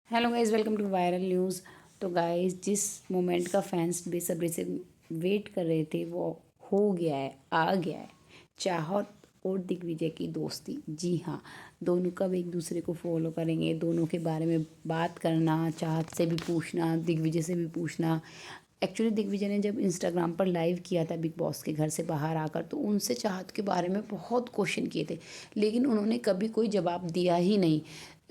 Hello guys, welcome to viral news. तो guys, जिस moment का फैंस बेसब्री से वेट कर रहे थे वो हो गया है, आ गया है। चाहत और दिग्विजय की दोस्ती। जी हाँ, दोनों कब एक दूसरे को फॉलो करेंगे, दोनों के बारे में बात करना, चाहत से भी पूछना, दिग्विजय से भी पूछना। एक्चुअली दिग्विजय ने जब इंस्टाग्राम पर लाइव किया था बिग बॉस के घर से बाहर आकर, तो उनसे चाहत के बारे में बहुत क्वेश्चन किए थे, लेकिन उन्होंने कभी कोई जवाब दिया ही नहीं।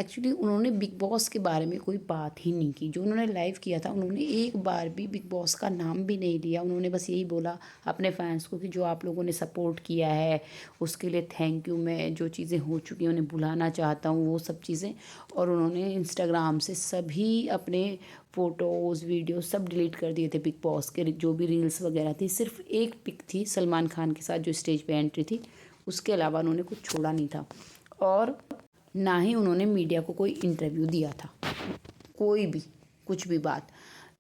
एक्चुअली उन्होंने बिग बॉस के बारे में कोई बात ही नहीं की। जो उन्होंने लाइव किया था, उन्होंने एक बार भी बिग बॉस का नाम भी नहीं लिया। उन्होंने बस यही बोला अपने फैंस को कि जो आप लोगों ने सपोर्ट किया है उसके लिए थैंक यू। मैं जो चीज़ें हो चुकी हैं उन्हें भुलाना चाहता हूँ, वो सब चीज़ें। और उन्होंने इंस्टाग्राम से सभी अपने फ़ोटोज़ वीडियो सब डिलीट कर दिए थे। बिग बॉस के जो भी रील्स वगैरह थी, सिर्फ एक पिक थी सलमान खान के साथ जो स्टेज पे एंट्री थी, उसके अलावा उन्होंने कुछ छोड़ा नहीं था। और ना ही उन्होंने मीडिया को कोई इंटरव्यू दिया था, कोई भी कुछ भी बात।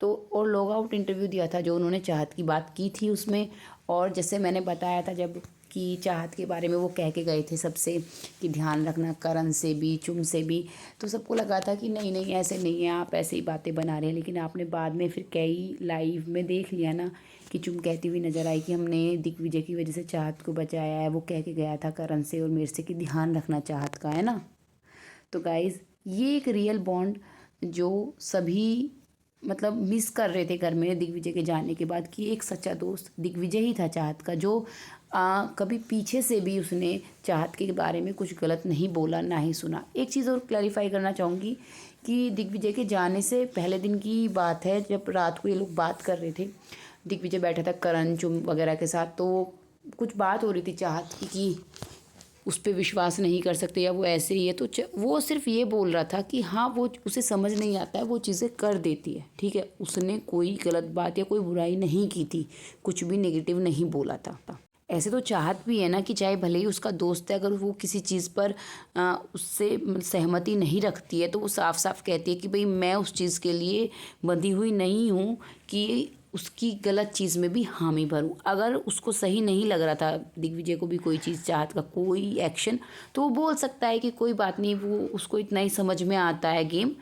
तो और लॉग आउट इंटरव्यू दिया था जो उन्होंने चाहत की बात की थी उसमें। और जैसे मैंने बताया था जब कि चाहत के बारे में वो कह के गए थे सबसे कि ध्यान रखना करण से भी चुम से भी, तो सबको लगा था कि नहीं नहीं ऐसे नहीं है, आप ऐसे ही बातें बना रहे हैं। लेकिन आपने बाद में फिर कई लाइव में देख लिया ना कि चुम कहती हुई नज़र आई कि हमने दिग्विजय की वजह से चाहत को बचाया है। वो कह के गया था करण से और मेरे से कि ध्यान रखना चाहत का, है ना। तो गाइज़, ये एक रियल बॉन्ड जो सभी मतलब मिस कर रहे थे घर में दिग्विजय के जाने के बाद, कि एक सच्चा दोस्त दिग्विजय ही था चाहत का, जो कभी पीछे से भी उसने चाहत के बारे में कुछ गलत नहीं बोला, ना ही सुना। एक चीज़ और क्लैरिफाई करना चाहूँगी कि दिग्विजय के जाने से पहले दिन की बात है, जब रात को ये लोग बात कर रहे थे, दिग्विजय बैठा था करण चुम वगैरह के साथ, तो कुछ बात हो रही थी चाहत की कि उस पे विश्वास नहीं कर सकते या वो ऐसे ही है। तो वो सिर्फ ये बोल रहा था कि हाँ, वो उसे समझ नहीं आता है, वो चीज़ें कर देती है, ठीक है। उसने कोई गलत बात या कोई बुराई नहीं की थी, कुछ भी नेगेटिव नहीं बोला था। ऐसे तो चाहत भी है ना कि चाहे भले ही उसका दोस्त है, अगर वो किसी चीज़ पर उससे सहमति नहीं रखती है तो वो साफ साफ कहती है कि भाई मैं उस चीज़ के लिए बंधी हुई नहीं हूँ कि उसकी गलत चीज़ में भी हामी भरूं। अगर उसको सही नहीं लग रहा था दिग्विजय को भी कोई चीज़, चाहत का कोई एक्शन, तो वो बोल सकता है कि कोई बात नहीं, वो उसको इतना ही समझ में आता है गेम,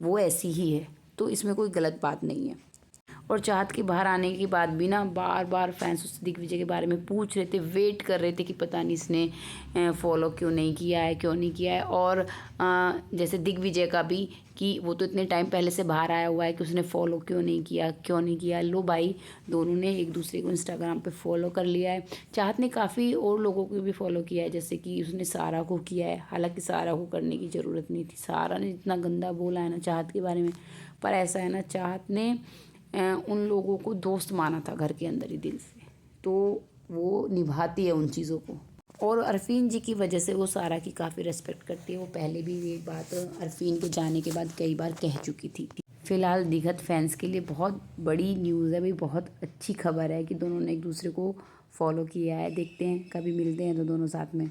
वो ऐसी ही है। तो इसमें कोई गलत बात नहीं है। और चाहत के बाहर आने के बाद भी ना बार बार फैंस उससे दिग्विजय के बारे में पूछ रहे थे, वेट कर रहे थे कि पता नहीं इसने फॉलो क्यों नहीं किया है, क्यों नहीं किया है। और जैसे दिग्विजय का भी कि वो तो इतने टाइम पहले से बाहर आया हुआ है कि उसने फॉलो क्यों नहीं किया, क्यों नहीं किया। लो भाई, दोनों ने एक दूसरे को इंस्टाग्राम पे फॉलो कर लिया है। चाहत ने काफ़ी और लोगों को भी फॉलो किया है, जैसे कि उसने सारा को किया है। हालांकि सारा को करने की ज़रूरत नहीं थी, सारा ने इतना गंदा बोला है ना चाहत के बारे में। पर ऐसा है ना, चाहत ने उन लोगों को दोस्त माना था घर के अंदर ही दिल से, तो वो निभाती है उन चीज़ों को। और अरफीन जी की वजह से वो सारा की काफ़ी रिस्पेक्ट करती है। वो पहले भी ये बात अरफीन के जाने के बाद कई बार कह चुकी थी। फिलहाल दिघत फैंस के लिए बहुत बड़ी न्यूज़ है भाई, बहुत अच्छी खबर है कि दोनों ने एक दूसरे को फॉलो किया है। देखते हैं कभी मिलते हैं तो दोनों साथ में।